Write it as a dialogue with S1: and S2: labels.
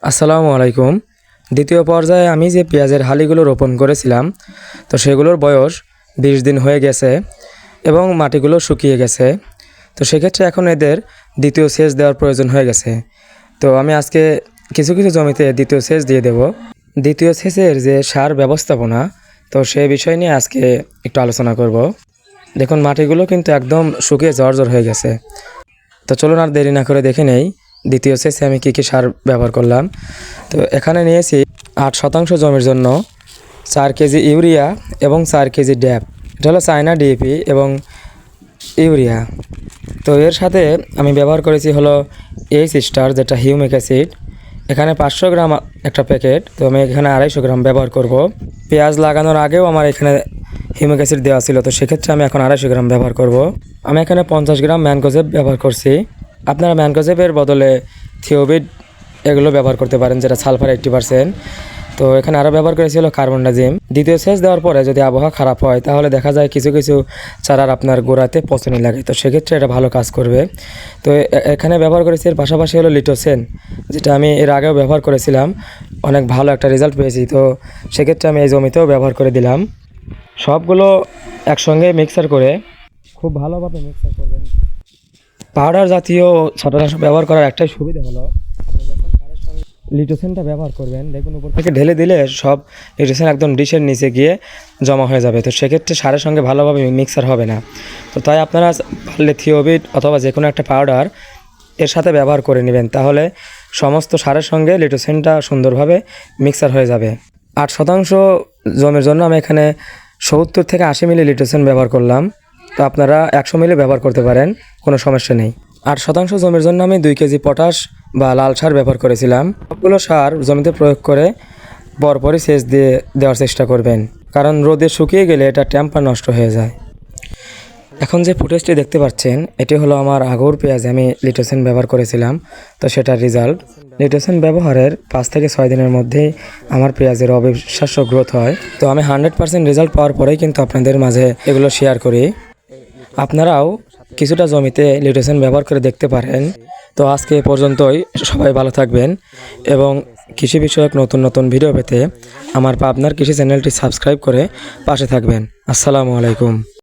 S1: আসসালামু আলাইকুম। দ্বিতীয় পর্যায়ে আমি যে পেঁয়াজের হালিগুলো রোপণ করেছিলাম, তো সেগুলোর বয়স 20 দিন হয়ে গেছে এবং মাটিগুলো শুকিয়ে গেছে। তো সেক্ষেত্রে এখন এদের দ্বিতীয় সেচ দেওয়ার প্রয়োজন হয়ে গেছে। তো আমি আজকে কিছু কিছু জমিতে দ্বিতীয় সেচ দিয়ে দেব। দ্বিতীয় সেচের যে সার ব্যবস্থাপনা, তো সেই বিষয় নিয়ে আজকে একটু আলোচনা করব। দেখুন মাটিগুলো কিন্তু একদম শুকিয়ে জর্জর হয়ে গেছে। তো চলুন আর দেরি না করে দেখে নেই দ্বিতীয় সেচে আমি কী কী সার ব্যবহার করলাম। তো এখানে নিয়েছি 8% জমির জন্য 4 কেজি ইউরিয়া এবং 4 কেজি ড্যাপ। এটা হলো চায়না ডিএপি এবং ইউরিয়া। তো এর সাথে আমি ব্যবহার করেছি হলো এইচ স্টার, যেটা হিউমিক অ্যাসিড। এখানে 500 গ্রাম একটা প্যাকেট, তো আমি এখানে 250 গ্রাম ব্যবহার করব। পেঁয়াজ লাগানোর আগেও আমার এখানে হিউমিক অ্যাসিড দেওয়া ছিল, তো সেক্ষেত্রে আমি এখন 250 গ্রাম ব্যবহার করব। আমি এখানে 50 গ্রাম ম্যানকোজেব ব্যবহার করছি। আপনারা ম্যানকোজেবের বদলে থিওবিড এগুলো ব্যবহার করতে পারেন, যেটা সালফার 80%। তো এখানে আরও ব্যবহার করেছি হলো কার্বনডাজিম। দ্বিতীয় সেচ দেওয়ার পরে যদি আবহাওয়া খারাপ হয়, তাহলে দেখা যায় কিছু কিছু চারার আপনার গোড়াতে পচনি লাগে, তো সেক্ষেত্রে এটা ভালো কাজ করবে। তো এখানে ব্যবহার করেছি এর পাশাপাশি হলো লিটোসেন, যেটা আমি এর আগেও ব্যবহার করেছিলাম, অনেক ভালো একটা রেজাল্ট পেয়েছি। তো সেক্ষেত্রে আমি এই জমিতেও ব্যবহার করে দিলাম। সবগুলো একসঙ্গে মিক্সার করে খুব ভালোভাবে মিক্সার করবেন। পাউডার জাতীয় ছত্রাকনাশক ব্যবহার করার একটাই সুবিধা হলো, লিটোসেনটা ব্যবহার করবেন, দেখুন উপর থেকে ঢেলে দিলে সব লিটোসেন একদম ডিশের নিচে গিয়ে জমা হয়ে যাবে। তো সেক্ষেত্রে সারের সঙ্গে ভালোভাবে মিক্সার হবে না। তো তাই আপনারা পারলে থিওবিট অথবা যে কোনো একটা পাউডার এর সাথে ব্যবহার করে নেবেন, তাহলে সমস্ত সারের সঙ্গে লিটোসেনটা সুন্দরভাবে মিক্সার হয়ে যাবে। 8% জমির জন্য আমি এখানে 70 থেকে 80 মিলি লিটোসেন ব্যবহার করলাম। তো আপনারা 100 মিলি ব্যবহার করতে পারেন, কোনো সমস্যা নেই। 8% জমির জন্য আমি 2 কেজি পটাশ বা লাল সার ব্যবহার করেছিলাম। সবগুলো সার জমিতে প্রয়োগ করে পরপরই সেচ দিয়ে দেওয়ার চেষ্টা করবেন, কারণ রোদে শুকিয়ে গেলে এটা টেম্পার নষ্ট হয়ে যায়। এখন যে ফুটেজটি দেখতে পাচ্ছেন, এটি হলো আমার আগুর পেঁয়াজে আমি লিটোসেন ব্যবহার করেছিলাম, তো সেটার রেজাল্ট। লিটোসেন ব্যবহারের 5 থেকে 6 দিনের মধ্যেই আমার পেঁয়াজের অবিশ্বাস্য গ্রোথ হয়। তো আমি 100% রেজাল্ট পাওয়ার পরেই কিন্তু আপনাদের মাঝে এগুলো শেয়ার করি। আপনারাও কিছুটা জমিতে লিটোসেন ব্যবহার করে দেখতে পারেন। তো আজকে এ পর্যন্তই, সবাই ভালো থাকবেন এবং কৃষি বিষয়ক নতুন নতুন ভিডিও পেতে আমার পাবনার কৃষি চ্যানেলটি সাবস্ক্রাইব করে পাশে থাকবেন। আসসালামু আলাইকুম।